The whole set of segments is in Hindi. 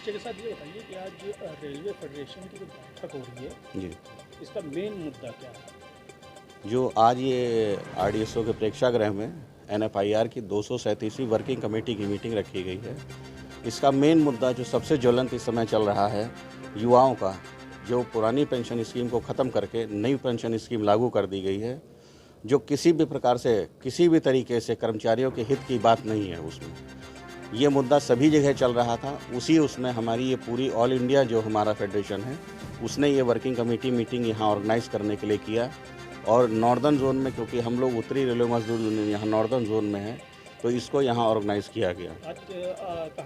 निश्चय के साथ ये बताइए कि आज रेलवे फेडरेशन की जो बैठक हो रही है, जी। इसका मेन मुद्दा क्या है? जो आज ये आरडीएसओ के प्रेक्षागृह में एनएफआईआर की 237वीं वर्किंग कमेटी की मीटिंग रखी गई है। इसका मेन मुद्दा जो सबसे ज्वलंत इस समय चल रहा है, युवाओं का, जो पुरानी पेंशन स्कीम को ख़त्म करके नई पेंशन स्कीम लागू कर दी गई है, जो किसी भी प्रकार से, किसी भी तरीके से कर्मचारियों के हित की बात नहीं है उसमें। ये मुद्दा सभी जगह चल रहा था। उसमें हमारी ये पूरी ऑल इंडिया जो हमारा फेडरेशन है, उसने ये वर्किंग कमेटी मीटिंग यहाँ ऑर्गेनाइज़ करने के लिए किया। और नॉर्दर्न जोन में, क्योंकि हम लोग उत्तरी रेलवे मजदूर यूनियन यहाँ नॉर्दर्न जोन में है, तो इसको यहाँ ऑर्गेनाइज़ किया गया। आज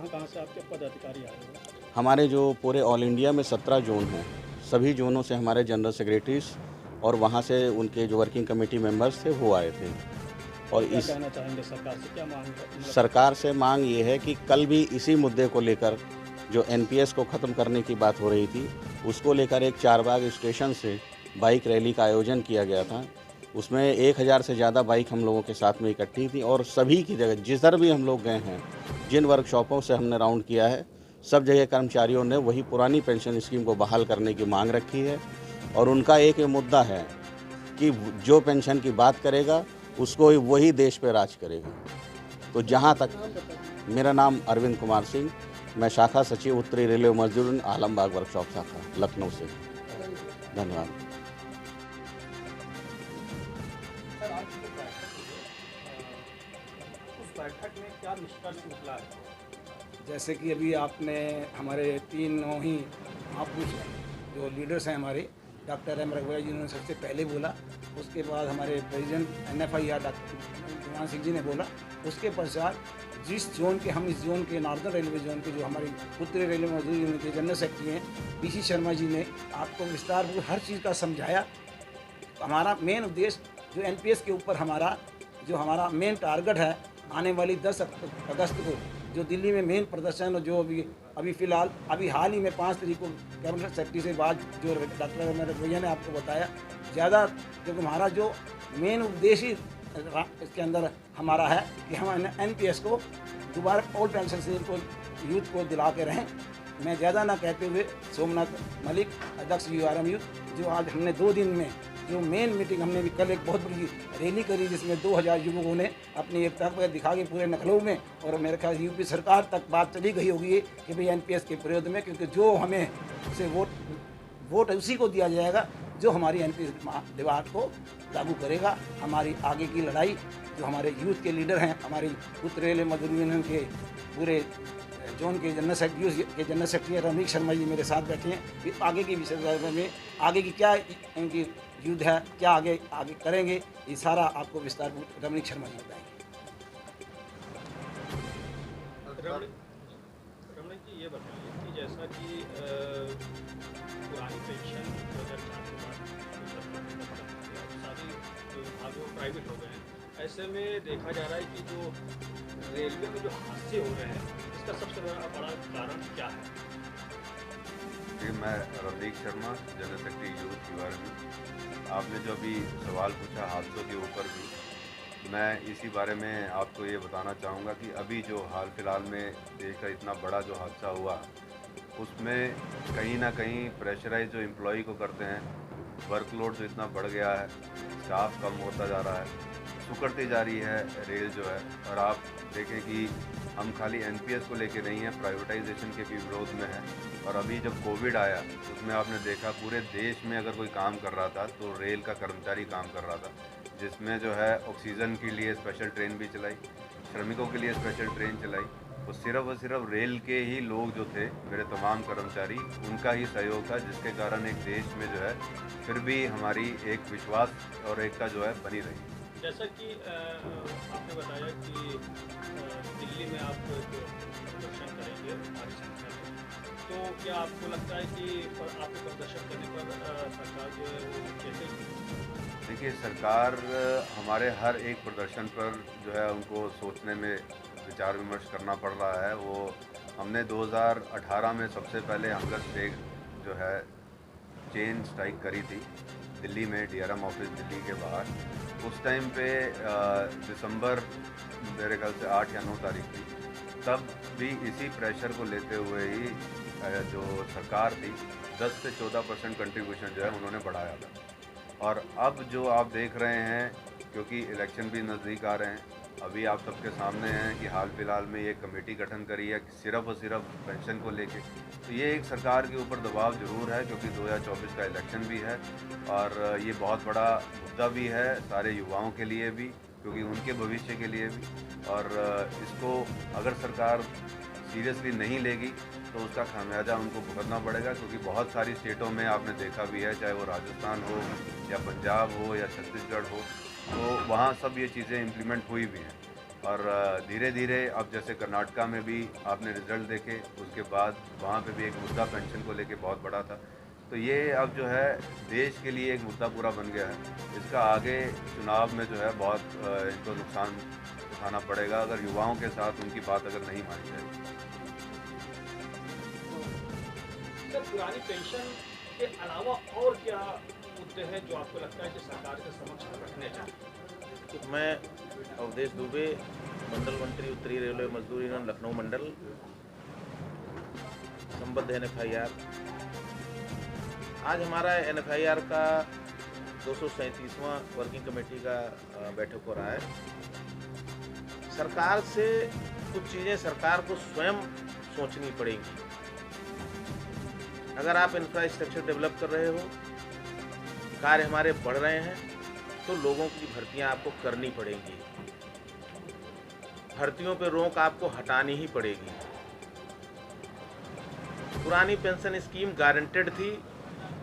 कहाँ से आपके पदाधिकारी आए हुए हैं? हमारे जो पूरे ऑल इंडिया में 17 जोन हैं, सभी जोनों से हमारे जनरल सेक्रेटरीज और वहाँ से उनके जो वर्किंग कमेटी मेंबर्स थे वो आए थे। और क्या इस कहना चाहेंगे सरकार से, क्या मांग है? सरकार से मांग ये है कि कल भी इसी मुद्दे को लेकर, जो एनपीएस को ख़त्म करने की बात हो रही थी, उसको लेकर एक चारबाग स्टेशन से बाइक रैली का आयोजन किया गया था। उसमें 1000 से ज़्यादा बाइक हम लोगों के साथ में इकट्ठी थी और सभी की जगह जिधर भी हम लोग गए हैं, जिन वर्कशॉपों से हमने राउंड किया है, सब जगह कर्मचारियों ने वही पुरानी पेंशन स्कीम को बहाल करने की मांग रखी है। और उनका एक ये मुद्दा है कि जो पेंशन की बात करेगा उसको वही देश पे राज करेगा। तो जहाँ तक, मेरा नाम अरविंद कुमार सिंह, मैं शाखा सचिव उत्तरी रेलवे मजदूर यूनियन आलमबाग वर्कशॉप शाखा लखनऊ से। धन्यवाद। सर, आज की जो बैठक हुई है, उस बैठक में क्या निष्कर्ष निकला है? जैसे कि अभी आपने हमारे तीनों ही महापुरुष जो लीडर्स हैं हमारे, डॉक्टर एम रघुवीर जी ने सबसे पहले बोला, उसके बाद हमारे president NFIR doctor Guman Singh ji ने बोला, उसके पश्चात जिस जोन के, हम इस जोन के नॉर्दर्न रेलवे जोन के जो हमारी उत्तरी रेलवे मजदूर यूनियन के जनरल सेक्रेटरी हैं पीसी शर्मा जी ने आपको विस्तार पूर्वक हर चीज़ का समझाया। हमारा मेन उद्देश्य जो एनपीएस के ऊपर हमारा मेन टारगेट है, आने वाली 10 अगस्त को जो दिल्ली में मेन प्रदर्शन, जो अभी फ़िलहाल हाल ही में 5 तारीख को कैबिनेट सेक्रेटरी से बात जो डॉक्टर रघुवीर ने आपको बताया, ज़्यादा क्योंकि हमारा जो मेन उद्देश्य इसके अंदर हमारा है कि हम एनपीएस को दोबारा ओल्ड पेंशन स्कीम को यूथ को दिला के रहें। मैं ज़्यादा ना कहते हुए सोमनाथ मलिक, अध्यक्ष यूआरएम यूथ, जो आज हमने 2 दिन में जो मेन मीटिंग, हमने भी कल एक बहुत बड़ी रैली करी जिसमें 2000 युवकों ने अपनी एकता को दिखा के पूरे लखनऊ में, और मेरे ख्याल यूपी सरकार तक बात चली गई होगी कि भाई एनपीएस के विरोध में, क्योंकि जो हमें से वोट उसी को दिया जाएगा जो हमारी एनपीएस विभाग को लागू करेगा। हमारी आगे की लड़ाई जो हमारे यूथ के लीडर हैं, हमारी उत्तर रेलवे मजदूर यूनियन के पूरे जोन के जनरल सेक्रेटरी रमेश शर्मा जी मेरे साथ बैठे हैं, कि आगे की विषय में आगे की क्या इनकी युद्ध है, क्या आगे करेंगे, ये सारा आपको विस्तार रमेश शर्मा जी बताएंगे। रमणीक जी, ये बताइए कि जैसा कि पुरानी पेंशन 2004 के बाद सारी जो विभाग वो प्राइवेट हो गए हैं, ऐसे में देखा जा रहा है कि जो रेलवे में जो हादसे हो रहे हैं, इसका सबसे बड़ा कारण क्या है? जी, मैं Ramneek Sharma, general secretary youth URM. आपने जो अभी सवाल पूछा हादसों के ऊपर भी, मैं इसी बारे में आपको ये बताना चाहूँगा कि अभी जो हाल फिलहाल में देश का इतना बड़ा जो हादसा हुआ, उसमें कहीं ना कहीं प्रेशराइज जो एम्प्लॉई को करते हैं, वर्कलोड जो इतना बढ़ गया है, स्टाफ कम होता जा रहा है, सुकड़ती जा रही है रेल जो है। और आप देखें कि हम खाली एनपीएस को लेके नहीं हैं, प्राइवेटाइजेशन के भी विरोध में है। और अभी जब कोविड आया, उसमें आपने देखा पूरे देश में अगर कोई काम कर रहा था तो रेल का कर्मचारी काम कर रहा था, जिसमें जो है ऑक्सीजन के लिए स्पेशल ट्रेन भी चलाई, श्रमिकों के लिए स्पेशल ट्रेन चलाई। तो सिर्फ और सिर्फ रेल के ही लोग जो थे, मेरे तमाम कर्मचारी, उनका ही सहयोग था, जिसके कारण एक देश में जो है फिर भी हमारी एक विश्वास और एकता जो है बनी रही। जैसा कि आपने बताया कि दिल्ली में आप जो प्रदर्शन करेंगे भारी संख्या में, तो क्या आपको लगता है कि आपके प्रदर्शन करने पर सरकार जो है वो कैसे? देखिए, सरकार हमारे हर एक प्रदर्शन पर जो है उनको सोचने में विचार विमर्श करना पड़ रहा है। वो हमने 2018 में सबसे पहले हंगर स्ट्राइक जो है चेन स्ट्राइक करी थी दिल्ली में, डीआरएम ऑफिस दिल्ली के बाहर। उस टाइम पे दिसंबर मेरे ख्याल से 8 या 9 तारीख थी, तब भी इसी प्रेशर को लेते हुए ही जो सरकार थी 10 से 14% कंट्रीब्यूशन जो है उन्होंने बढ़ाया था। और अब जो आप देख रहे हैं, क्योंकि इलेक्शन भी नज़दीक आ रहे हैं, अभी आप सबके सामने हैं कि हाल फिलहाल में ये कमेटी गठन करी है सिर्फ और सिर्फ पेंशन को लेके। तो ये एक सरकार के ऊपर दबाव ज़रूर है, क्योंकि 2024 का इलेक्शन भी है और ये बहुत बड़ा मुद्दा भी है सारे युवाओं के लिए भी, क्योंकि उनके भविष्य के लिए भी। और इसको अगर सरकार सीरियसली नहीं लेगी तो उसका खामियाजा उनको भुगतना पड़ेगा, क्योंकि बहुत सारी स्टेटों में आपने देखा भी है, चाहे वो राजस्थान हो या पंजाब हो या छत्तीसगढ़ हो, तो वहाँ सब ये चीज़ें इम्प्लीमेंट हुई भी हैं। और धीरे धीरे अब जैसे कर्नाटका में भी आपने रिज़ल्ट देखे, उसके बाद वहाँ पे भी एक मुद्दा पेंशन को लेके बहुत बड़ा था। तो ये अब जो है देश के लिए एक मुद्दा पूरा बन गया है। इसका आगे चुनाव में जो है बहुत इनको नुकसान उठाना पड़ेगा अगर युवाओं के साथ उनकी बात अगर नहीं मानी जाएगी। सर, पुरानी पेंशन के अलावा और क्या मुद्दे हैं जो आपको लगता है कि सरकार के समक्ष रखने चाहिए? तो मैं अवधेश दुबे, मंडल मंत्री उत्तरी रेलवे मजदूर यूनियन लखनऊ मंडल, संबद्ध NFIR। आज हमारा NFIR का 237वां वर्किंग कमेटी का बैठक हो रहा है। सरकार से कुछ चीज़ें सरकार को स्वयं सोचनी पड़ेंगी। अगर आप इंफ्रास्ट्रक्चर डेवलप कर रहे हो, कार्य हमारे बढ़ रहे हैं, तो लोगों की भर्तियां आपको करनी पड़ेंगी। भर्तियों पे रोक आपको हटानी ही पड़ेगी। पुरानी पेंशन स्कीम गारंटेड थी,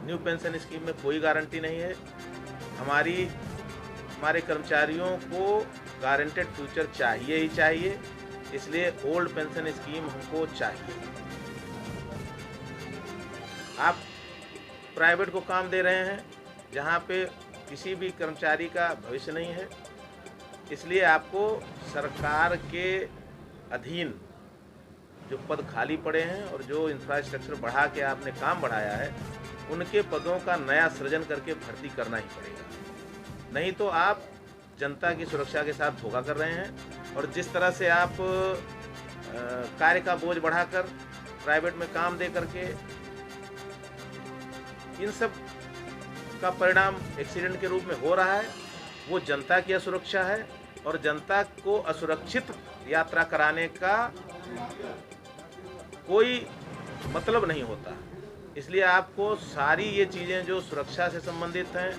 न्यू पेंशन स्कीम में कोई गारंटी नहीं है। हमारे कर्मचारियों को गारंटेड फ्यूचर चाहिए ही चाहिए, इसलिए ओल्ड पेंशन स्कीम हमको चाहिए। आप प्राइवेट को काम दे रहे हैं जहाँ पे किसी भी कर्मचारी का भविष्य नहीं है, इसलिए आपको सरकार के अधीन जो पद खाली पड़े हैं और जो इंफ्रास्ट्रक्चर बढ़ा के आपने काम बढ़ाया है, उनके पदों का नया सृजन करके भर्ती करना ही पड़ेगा। नहीं तो आप जनता की सुरक्षा के साथ धोखा कर रहे हैं। और जिस तरह से आप कार्य का बोझ बढ़ाकर प्राइवेट में काम दे करके, इन सब का परिणाम एक्सीडेंट के रूप में हो रहा है, वो जनता की असुरक्षा है और जनता को असुरक्षित यात्रा कराने का कोई मतलब नहीं होता। इसलिए आपको सारी ये चीज़ें जो सुरक्षा से संबंधित हैं,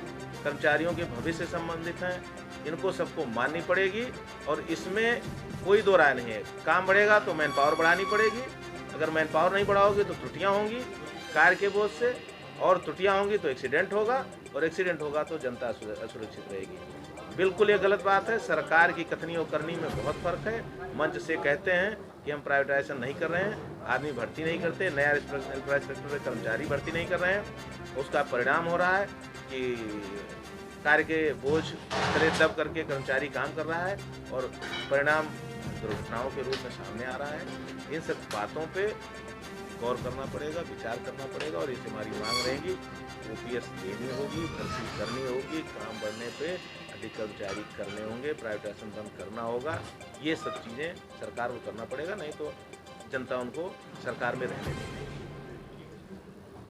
कर्मचारियों के भविष्य से संबंधित हैं, इनको सबको माननी पड़ेगी। और इसमें कोई दो राय नहीं है। काम बढ़ेगा तो मैन पावर बढ़ानी पड़ेगी, अगर मैन पावर नहीं बढ़ाओगे तो त्रुटियाँ होंगी कार्य के बोझ से, और त्रुटियाँ होंगी तो एक्सीडेंट होगा, और एक्सीडेंट होगा तो जनता असुरक्षित रहेगी। बिल्कुल ये गलत बात है। सरकार की कथनी और करनी में बहुत फर्क है। मंच से कहते हैं कि हम प्राइवेटाइजेशन नहीं कर रहे हैं, आदमी भर्ती नहीं करते, नया इंफ्रास्ट्रक्चर में कर्मचारी भर्ती नहीं कर रहे हैं। उसका परिणाम हो रहा है कि कार्य के बोझ तले दब करके कर्मचारी काम कर रहा है और परिणाम दुर्घटनाओं के रूप में सामने आ रहा है। इन सब बातों पे गौर करना पड़ेगा, विचार करना पड़ेगा। और इससे हमारी मांग रहेगी, OPS देनी होगी, भर्ती करनी होगी, काम बढ़ने पे अधिक कर्मचारी करने होंगे, प्राइवेटाइजेशन बंद करना होगा। ये सब चीज़ें सरकार को करना पड़ेगा, नहीं तो जनता उनको सरकार में रहने देगी।